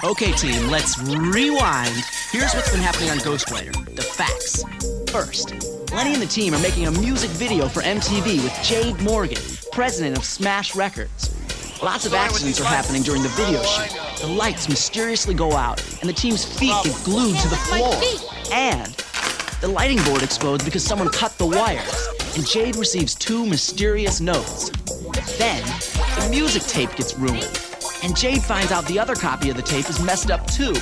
Okay, team, let's rewind. Here's what's been happening on Ghostwriter. The facts. First, Lenny and the team are making a music video for MTV with Jade Morgan, president of Smash Records. Lots of accidents are happening during the video shoot. The lights mysteriously go out, and the team's feet get glued to the floor. And the lighting board explodes because someone cut the wires, and Jade receives 2 mysterious notes. Then, the music tape gets ruined, and Jade finds out the other copy of the tape is messed up too.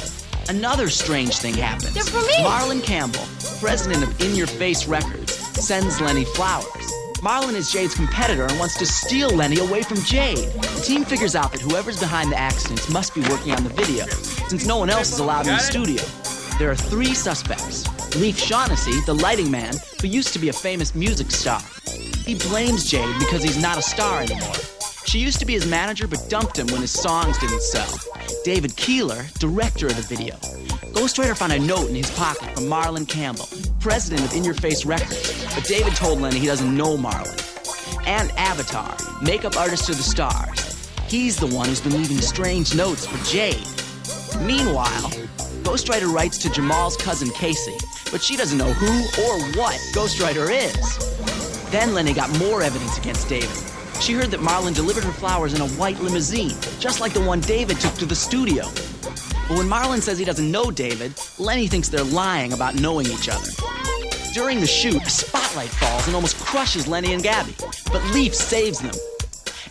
Another strange thing happens. They're for me! Marlon Campbell, president of In Your Face Records, sends Lenny flowers. Marlon is Jade's competitor and wants to steal Lenny away from Jade. The team figures out that whoever's behind the accidents must be working on the video, since no one else is allowed in the studio. There are 3 suspects. Leif Shaughnessy, the lighting man, who used to be a famous music star. He blames Jade because he's not a star anymore. She used to be his manager but dumped him when his songs didn't sell. David Keeler, director of the video. Ghostwriter found a note in his pocket from Marlon Campbell, president of In Your Face Records, but David told Lenny he doesn't know Marlon. And Avatar, makeup artist to the stars. He's the one who's been leaving strange notes for Jade. Meanwhile, Ghostwriter writes to Jamal's cousin Casey, but she doesn't know who or what Ghostwriter is. Then Lenny got more evidence against David. She heard that Marlon delivered her flowers in a white limousine, just like the one David took to the studio. But when Marlon says he doesn't know David, Lenny thinks they're lying about knowing each other. During the shoot, a spotlight falls and almost crushes Lenny and Gabby, but Leif saves them.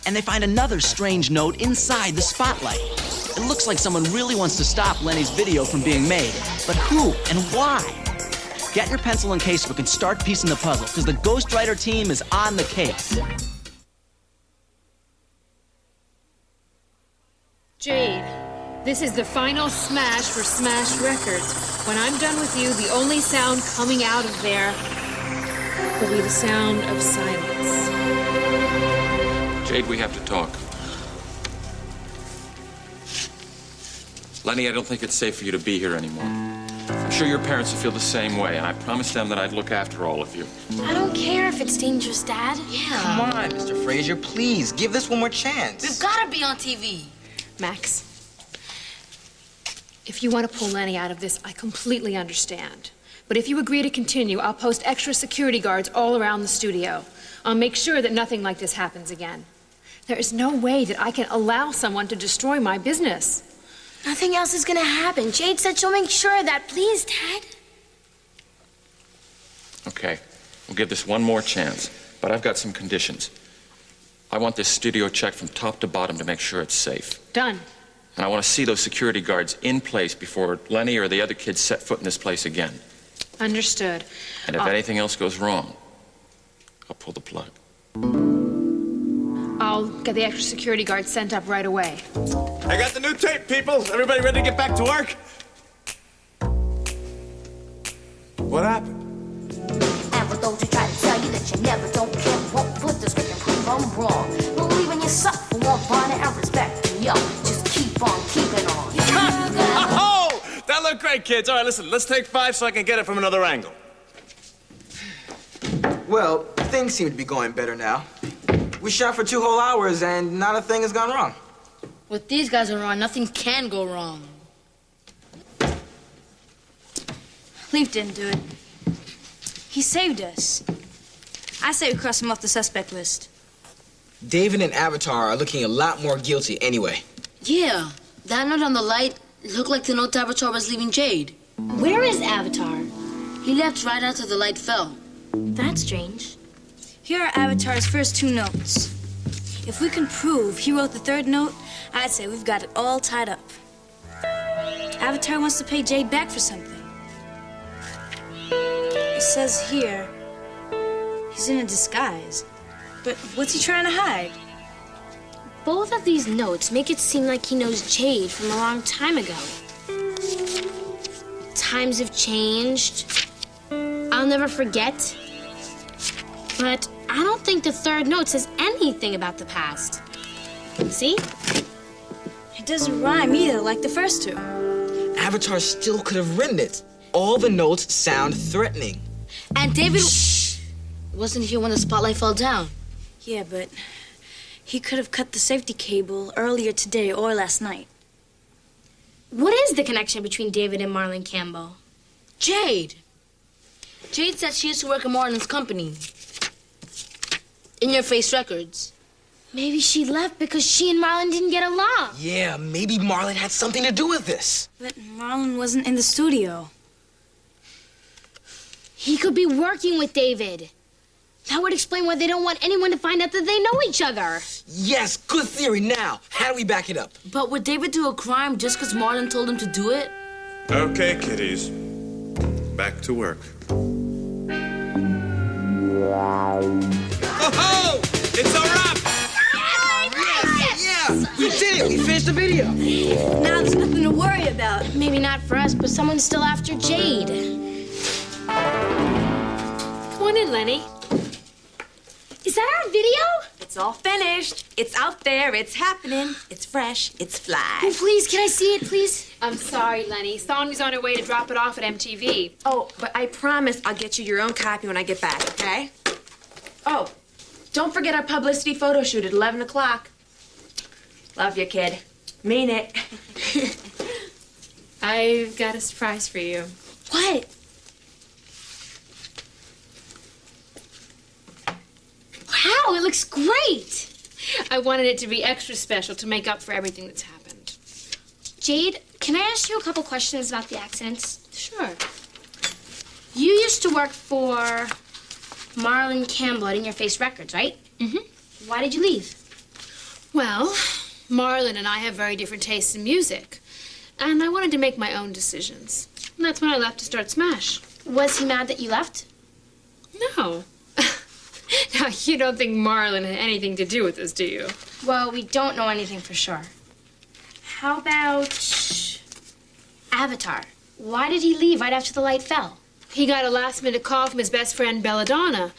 And they find another strange note inside the spotlight. It looks like someone really wants to stop Lenny's video from being made, but who and why? Get your pencil and casebook and start piecing the puzzle, because the Ghostwriter team is on the case. Jade, this is the final smash for Smash Records. When I'm done with you, the only sound coming out of there will be the sound of silence. Jade, we have to talk. Lenny, I don't think it's safe for you to be here anymore. I'm sure your parents will feel the same way, and I promised them that I'd look after all of you. I don't care if it's dangerous, Dad. Yeah. Come on, Mr. Frazier, please, give this one more chance. We've got to be on TV. Max, if you want to pull Lenny out of this, I completely understand. But if you agree to continue, I'll post extra security guards all around the studio. I'll make sure that nothing like this happens again. There is no way that I can allow someone to destroy my business. Nothing else is going to happen. Jade said she'll make sure of that. Please, Dad. Okay, we'll give this one more chance, but I've got some conditions. I want this studio checked from top to bottom to make sure it's safe. Done. And I want to see those security guards in place before Lenny or the other kids set foot in this place again. Understood. And if anything else goes wrong, I'll pull the plug. I'll get the extra security guards sent up right away. I got the new tape, people. Everybody ready to get back to work? What happened? And for those who try to tell you that you never don't care, won't put the script and prove I'm wrong. Believe in yourself for one fun and respect. Yo, just keep on keeping on. Oh, that looked great, kids. All right, listen, let's take 5 so I can get it from another angle. Well, things seem to be going better now. We shot for 2 whole hours and not a thing has gone wrong. With these guys around, nothing can go wrong. Leif didn't do it. He saved us. I say we cross him off the suspect list. David and Avatar are looking a lot more guilty anyway. Yeah, that note on the light looked like the note Avatar was leaving Jade. Where is Avatar? He left right after the light fell. That's strange. Here are Avatar's first 2 notes. If we can prove he wrote the 3rd note, I'd say we've got it all tied up. Avatar wants to pay Jade back for something. It says here he's in a disguise. But what's he trying to hide? Both of these notes make it seem like he knows Jade from a long time ago. Times have changed. I'll never forget. But I don't think the 3rd note says anything about the past. See? It doesn't rhyme either, like the first 2. Avatar still could have written it. All the notes sound threatening. And David wasn't here when the spotlight fell down. Yeah, but he could have cut the safety cable earlier today or last night. What is the connection between David and Marlon Campbell? Jade. Jade said she used to work at Marlon's company. In Your Face Records. Maybe she left because she and Marlon didn't get along. Yeah, maybe Marlon had something to do with this. But Marlon wasn't in the studio. He could be working with David. That would explain why they don't want anyone to find out that they know each other. Yes, good theory. Now, how do we back it up? But would David do a crime just because Marlon told him to do it? Okay, kiddies. Back to work. Oh-ho! It's a wrap! Yeah, we did it. We finished the video. Now there's nothing to worry about. Maybe not for us, but someone's still after Jade. Come on in, Lenny. Is that our video? It's all finished. It's out there. It's happening. It's fresh. It's fly. Oh, please, can I see it, please? I'm sorry, Lenny. Sonya's on her way to drop it off at MTV. Oh, but I promise I'll get you your own copy when I get back, okay? Oh, don't forget our publicity photo shoot at 11 o'clock. Love you, kid. Mean it. I've got a surprise for you. What? Wow, it looks great. I wanted it to be extra special to make up for everything that's happened. Jade, can I ask you a couple questions about the accidents? Sure. You used to work for Marlon Campbell at In Your Face Records, right? Mm-hmm. Why did you leave? Well, Marlon and I have very different tastes in music. And I wanted to make my own decisions. And that's when I left to start Smash. Was he mad that you left? No. Now, you don't think Marlon had anything to do with this, do you? Well, we don't know anything for sure. How about Avatar? Why did he leave right after the light fell? He got a last-minute call from his best friend, Belladonna.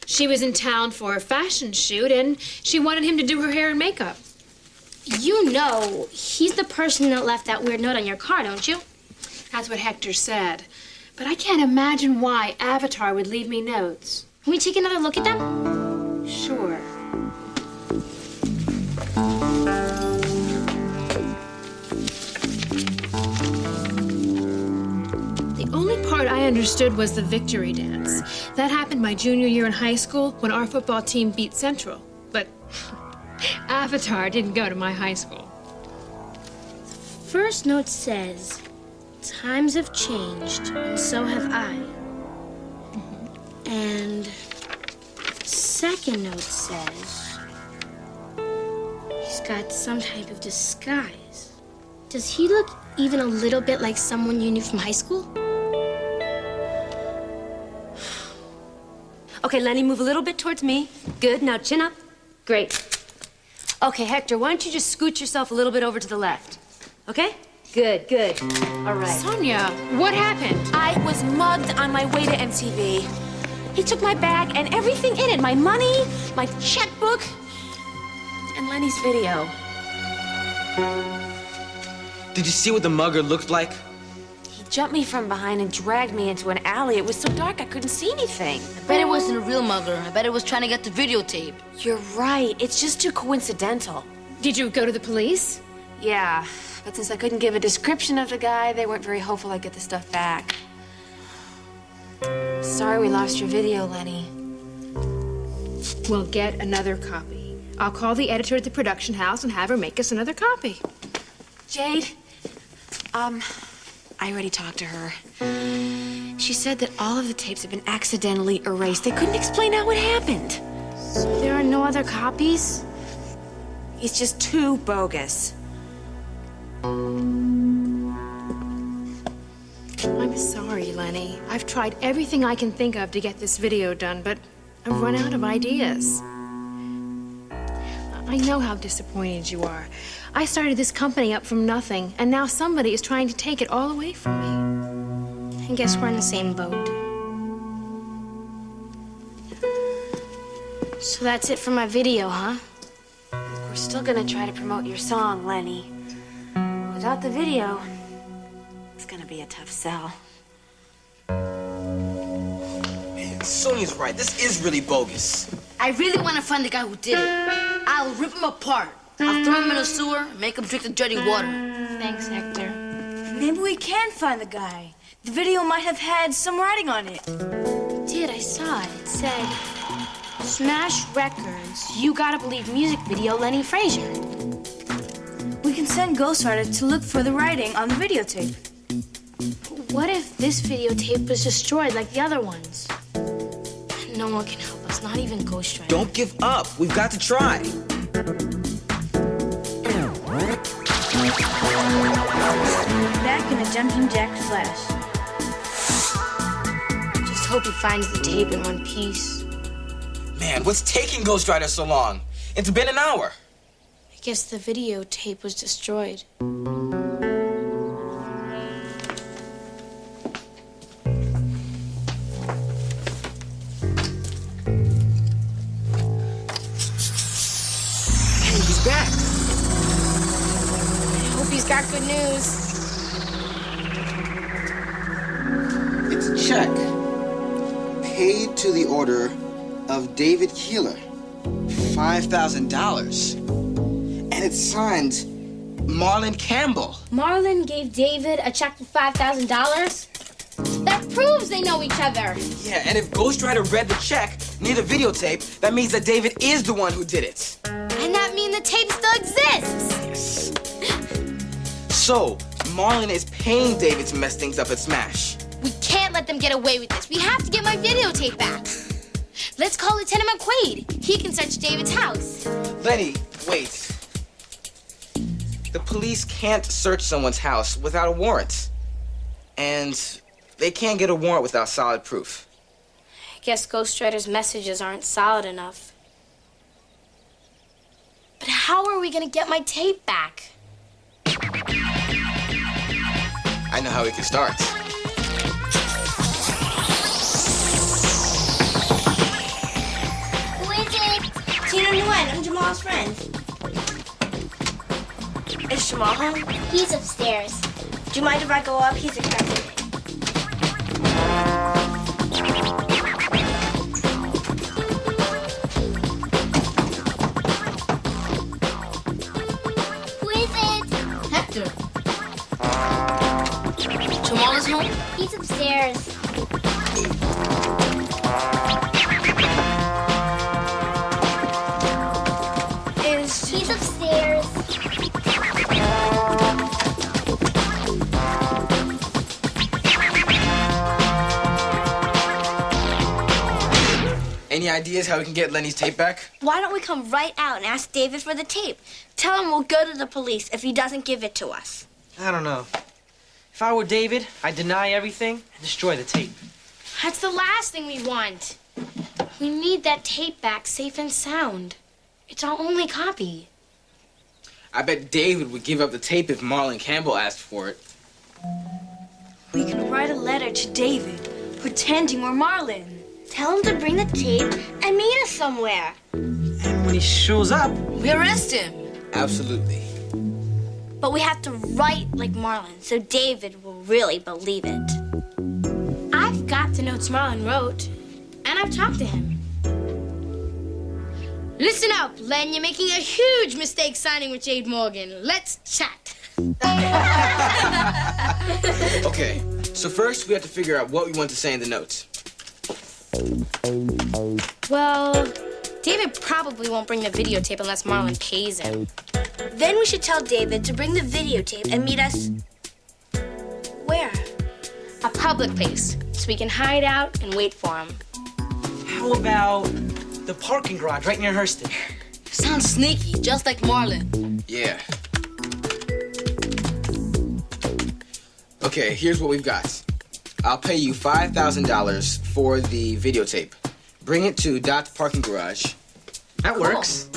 She was in town for a fashion shoot, and she wanted him to do her hair and makeup. You know, he's the person that left that weird note on your car, don't you? That's what Hector said. But I can't imagine why Avatar would leave me notes. Can we take another look at them? Sure. The only part I understood was the victory dance. That happened my junior year in high school when our football team beat Central. But Avatar didn't go to my high school. First note says, times have changed, and so have I. And second note says, he's got some type of disguise. Does he look even a little bit like someone you knew from high school? Okay, Lenny, move a little bit towards me. Good. Now chin up. Great. Okay, Hector, why don't you just scoot yourself a little bit over to the left? Okay? Good, good. All right. Sonia, what happened? I was mugged on my way to MTV. He took my bag and everything in it. My money, my checkbook, and Lenny's video. Did you see what the mugger looked like? He jumped me from behind and dragged me into an alley. It was so dark I couldn't see anything. I bet it wasn't a real mugger. I bet it was trying to get the videotape. You're right. It's just too coincidental. Did you go to the police? Yeah, but since I couldn't give a description of the guy, they weren't very hopeful I'd get the stuff back. Sorry we lost your video, Lenny. We'll get another copy. I'll call the editor at the production house and have her make us another copy. Jade, I already talked to her. She said that all of the tapes have been accidentally erased. They couldn't explain how it happened. So there are no other copies? It's just too bogus. I'm sorry, Lenny. I've tried everything I can think of to get this video done, but I've run out of ideas. I know how disappointed you are. I started this company up from nothing, and now somebody is trying to take it all away from me. I guess we're in the same boat. So that's it for my video, huh? We're still gonna try to promote your song, Lenny. Without the video, it's gonna be a tough sell. Man, Sonia's right. This is really bogus. I really want to find the guy who did it. I'll rip him apart. I'll throw him in a sewer and make him drink the dirty water. Thanks, Hector. Maybe we can find the guy. The video might have had some writing on it. It did, I saw it. It said, Smash Records, You Gotta Believe music video, Lenny Frazier. We can send Ghostwriter to look for the writing on the videotape. What if this videotape was destroyed like the other ones? No one can help us, not even Ghostwriter. Don't give up. We've got to try. Back in a jumping jack flash. Just hope he finds the tape in one piece. Man, what's taking Ghostwriter so long? It's been an hour. I guess the videotape was destroyed. Hey, he's back. I hope he's got good news. It's a check paid to the order of David Keeler. $5,000. And it's signed Marlon Campbell. Marlon gave David a check for $5,000? That proves they know each other. Yeah, and if Ghostwriter read the check near the videotape, that means that David is the one who did it. And that means the tape still exists. Yes. So, Marlon is paying David to mess things up at Smash. We can't let them get away with this. We have to get my videotape back. Let's call Lieutenant McQuaid. He can search David's house. Lenny, wait. The police can't search someone's house without a warrant. And they can't get a warrant without solid proof. I guess Ghostwriter's messages aren't solid enough. But how are we gonna get my tape back? I know how we can start. Tina Nguyen, I'm Jamal's friend. Is Jamal home? He's upstairs. Do you mind if I go up? He's expecting me. Who is it? Hector. Jamal is home? He's upstairs. He's upstairs. Any ideas how we can get Lenny's tape back? Why don't we come right out and ask David for the tape? Tell him we'll go to the police if he doesn't give it to us. I don't know. If I were David, I'd deny everything and destroy the tape. That's the last thing we want. We need that tape back safe and sound. It's our only copy. I bet David would give up the tape if Marlon Campbell asked for it. We can write a letter to David, pretending we're Marlon. Tell him to bring the tape and meet us somewhere. And when he shows up, we arrest him. Absolutely. But we have to write like Marlon, so David will really believe it. I've got the notes Marlon wrote, and I've talked to him. Listen up, Len. You're making a huge mistake signing with Jade Morgan. Let's chat. Okay, so first we have to figure out what we want to say in the notes. Well, David probably won't bring the videotape unless Marlon pays him. Then we should tell David to bring the videotape and meet us... where? A public place, so we can hide out and wait for him. how about the parking garage right near Hurston? Sounds sneaky, just like Marlon. Yeah. Okay, here's what we've got. I'll pay you $5,000 for the videotape. Bring it to Dot's parking garage. That works.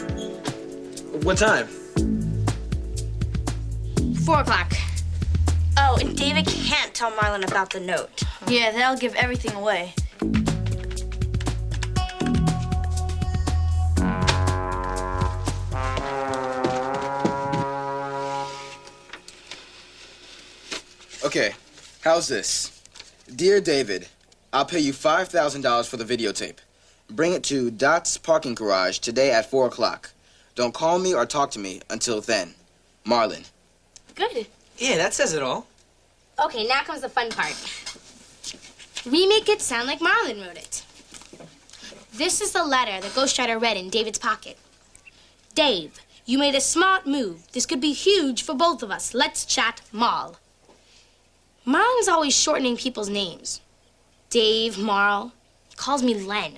What time? 4 o'clock. Oh, and David can't tell Marlon about the note. Yeah, that'll give everything away. Okay, how's this? Dear David, I'll pay you $5,000 for the videotape. Bring it to Dot's parking garage today at 4 o'clock. Don't call me or talk to me until then. Marlon. Good. Yeah, that says it all. Okay, now comes the fun part. We make it sound like Marlon wrote it. This is the letter that Ghostwriter read in David's pocket. Dave, you made a smart move. This could be huge for both of us. Let's chat, Marl. Marlon's always shortening people's names. Dave, Marl. He calls me Len.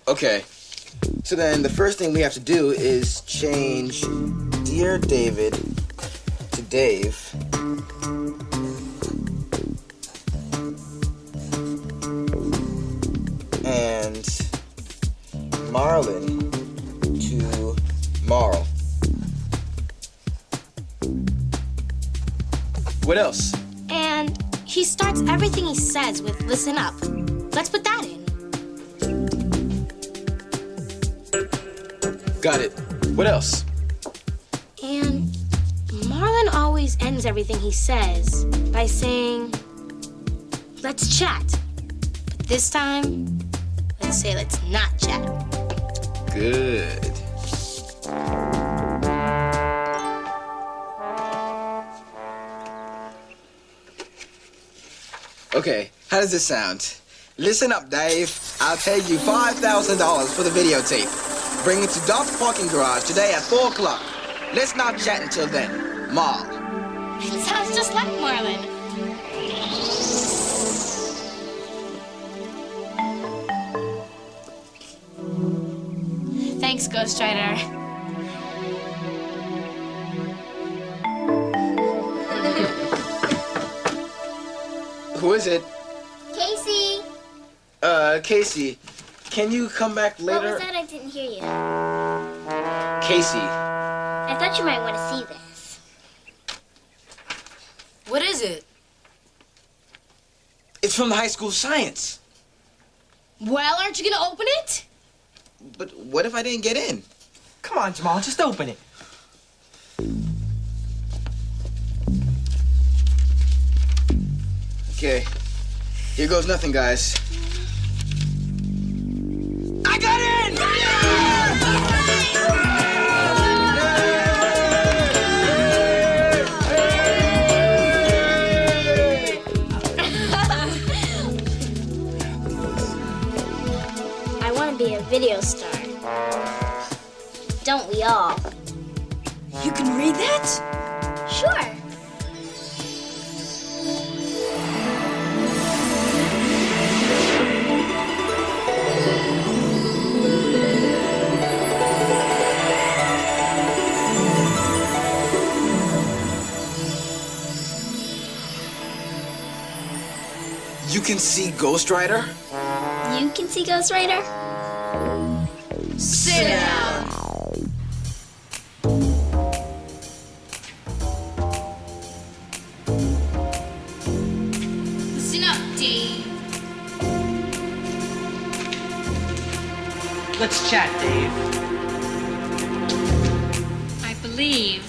Okay. So then the first thing we have to do is change Dear David to Dave. And Marlon to Marl. What else? And he starts everything he says with listen up. Let's put that in. Got it. What else? And Marlon always ends everything he says by saying, let's chat. But this time, let's say let's not chat. Good. Okay, how does this sound? Listen up, Dave. I'll pay you $5,000 for the videotape. Bring it to Doc's parking garage today at 4 o'clock. Let's not chat until then. Marl. It sounds just like Marlon. Thanks, Ghostwriter. Who is it? Casey! Casey, can you come back What later? was that? I didn't hear you. Casey. I thought you might want to see this. What is it? It's from the high school science. Well, aren't you gonna open it? But what if I didn't get in? Come on, Jamal, just open it. Okay. Here goes nothing, guys. I got in! I want to be a video star. Don't we all? You can read that? Sure. You can see Ghostwriter? You can see Ghostwriter? Sit down. Listen up, Dave. Let's chat, Dave. I believe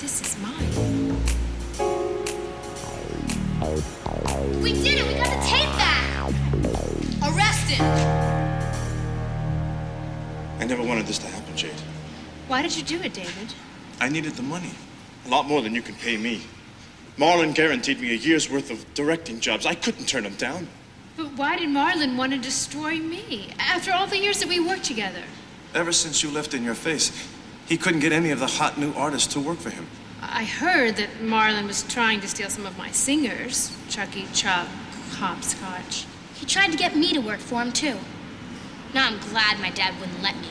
this is mine. We did it! We got the tape back! Arrest him! I never wanted this to happen, Jade. Why did you do it, David? I needed the money. A lot more than you can pay me. Marlon guaranteed me a year's worth of directing jobs. I couldn't turn them down. But why did Marlon want to destroy me after all the years that we worked together? Ever since you left In Your Face, he couldn't get any of the hot new artists to work for him. I heard that Marlon was trying to steal some of my singers. Chucky, Chuck, Hopscotch. He tried to get me to work for him, too. Now I'm glad my dad wouldn't let me.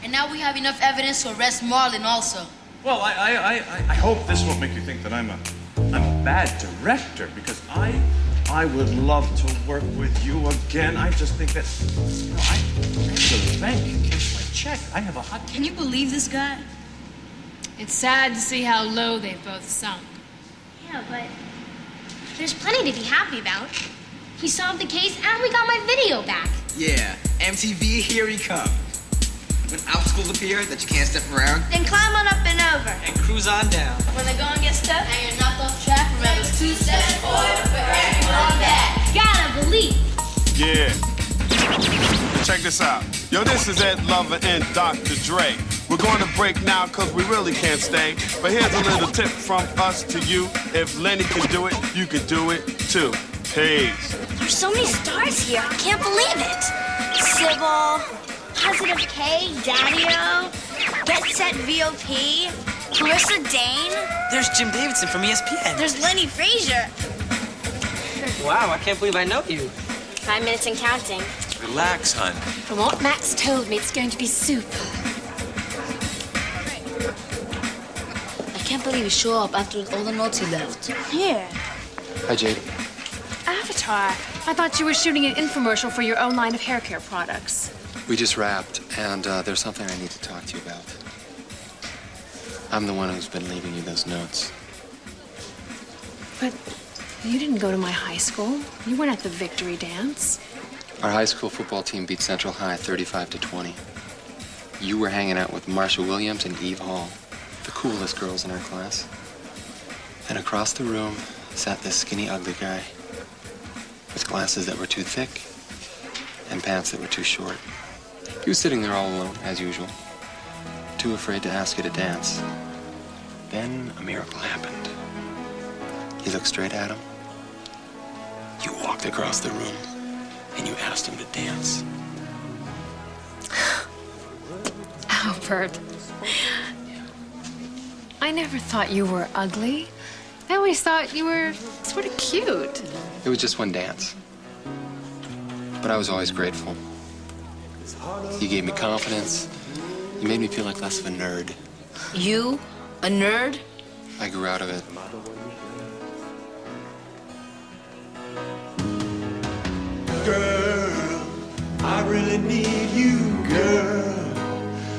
And now we have enough evidence to arrest Marlon also. Well, I hope this won't make you think that I'm a bad director, because I would love to work with you again. I just think that, you know, I have to the bank and cash my check. I have a hot... Can you believe this guy? It's sad to see how low they've both sunk. Yeah, but there's plenty to be happy about. He solved the case and we got my video back. Yeah, MTV, here he comes. When obstacles appear that you can't step around, Then climb on up and over. and cruise on down. When the going gets tough and you're knocked off track, remember 2 steps forward for everyone back. Gotta believe. Yeah. Check this out. Yo, this is Ed Lover and Dr. Dre. We're going to break now because we really can't stay. But here's a little tip from us to you. If Lenny can do it, you can do it too. Peace. There's so many stars here. I can't believe it. Sybil, Positive K, Daddy-O, Get Set VOP, Clarissa Dane. There's Jim Davidson from ESPN. There's Lenny Frazier. Wow, I can't believe I know you. 5 minutes and counting. Relax, hon. From what Max told me, it's going to be super. I can't believe you show up after all the notes he left. Here. Hi, Jade. Avatar, I thought you were shooting an infomercial for your own line of hair care products. We just wrapped, and there's something I need to talk to you about. I'm the one who's been leaving you those notes. But you didn't go to my high school. You weren't at the victory dance. Our high school football team beat Central High 35-20. You were hanging out with Marsha Williams and Eve Hall, the coolest girls in our class. And across the room sat this skinny, ugly guy with glasses that were too thick and pants that were too short. He was sitting there all alone, as usual, too afraid to ask you to dance. Then a miracle happened. You looked straight at him. You walked across the room, and you asked him to dance. Albert, I never thought you were ugly. I always thought you were sort of cute. It was just one dance. But I was always grateful. You gave me confidence. You made me feel like less of a nerd. You? A nerd? I grew out of it. Girl, I really need you, girl.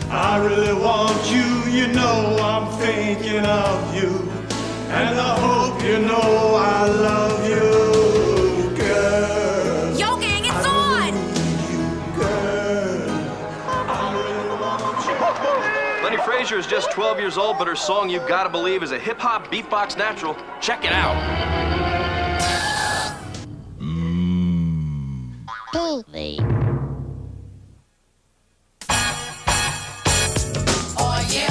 I really want you, you know I'm thinking of you. And I hope you know I love you, girl. Yo, gang, it's on! Lenny Frazier is just 12 years old, but her song You Gotta Believe is a hip-hop beatbox natural. Check it out. Holy. Oh yeah.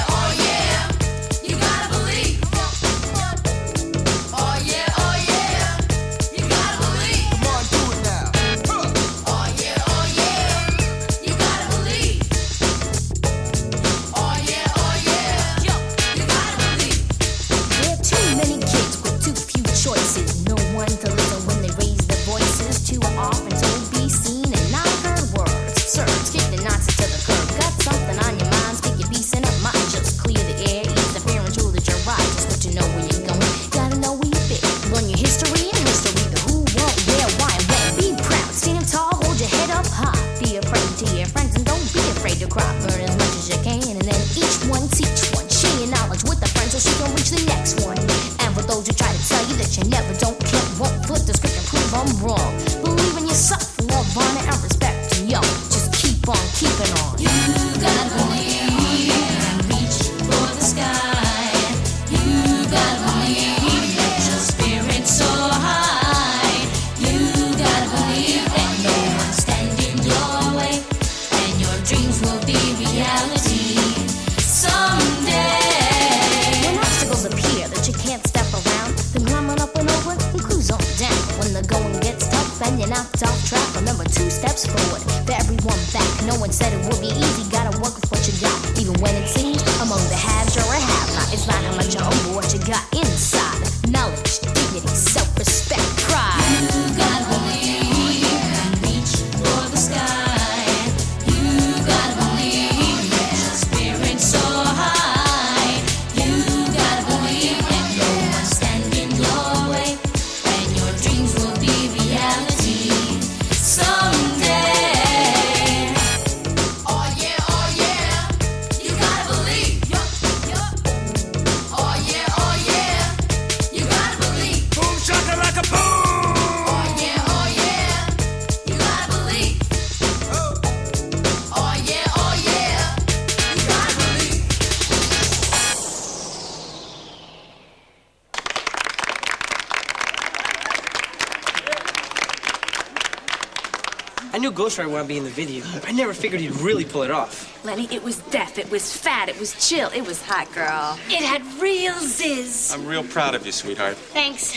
I knew Ghostwriter wanted to be in the video. I never figured he'd really pull it off. Lenny, it was deaf, it was fat, it was chill, it was hot, girl. It had real zizz. I'm real proud of you, sweetheart. Thanks.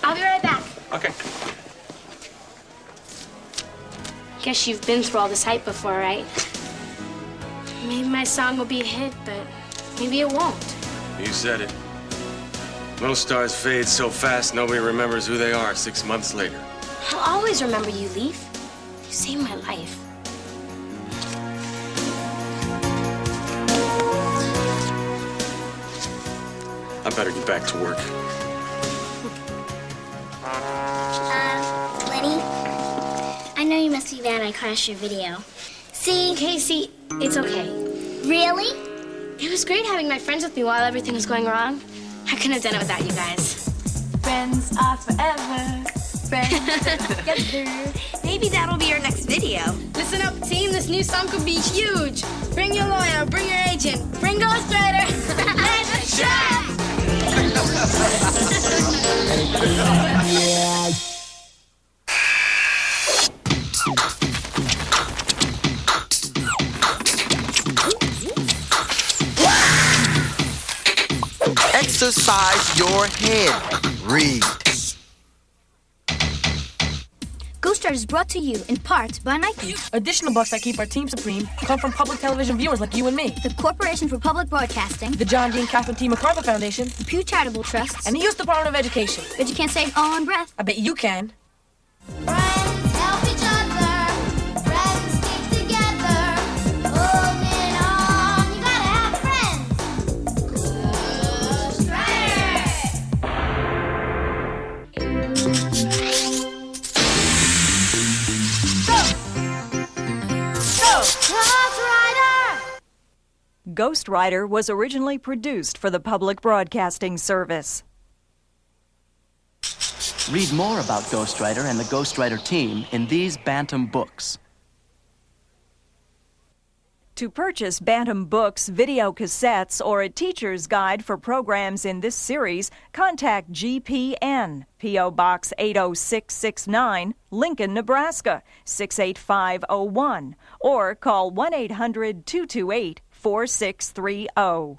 I'll be right back. Okay. Guess you've been through all this hype before, right? Maybe my song will be a hit, but maybe it won't. You said it. Most stars fade so fast, nobody remembers who they are 6 months later. I'll always remember you, Leaf. You saved my life. I better get back to work. Lenny, I know you must be mad I crashed your video. See? Casey, it's okay. Really? It was great having my friends with me while everything was going wrong. I couldn't have done it without you guys. Friends are forever. Friends together. Maybe that'll be your next video. Listen up, team. This new song could be huge. Bring your lawyer, bring your agent, bring Ghostwriter. Let's chat! Exercise your head. Read. Ghostwriter is brought to you in part by Nike. Additional bucks that keep our team supreme come from public television viewers like you and me. The Corporation for Public Broadcasting. The John D. and Catherine T. MacArthur Foundation. The Pew Charitable Trust. And the U.S. Department of Education. Bet you can't say it all in breath. I bet you can. Help each other. Friends stick together. Holding on. You gotta have friends. Ghostwriter was originally produced for the Public Broadcasting Service. Read more about Ghostwriter and the Ghostwriter team in these Bantam books. To purchase Bantam Books, video cassettes, or a teacher's guide for programs in this series, contact GPN, P.O. Box 80669, Lincoln, Nebraska, 68501, or call 1-800-228-4630.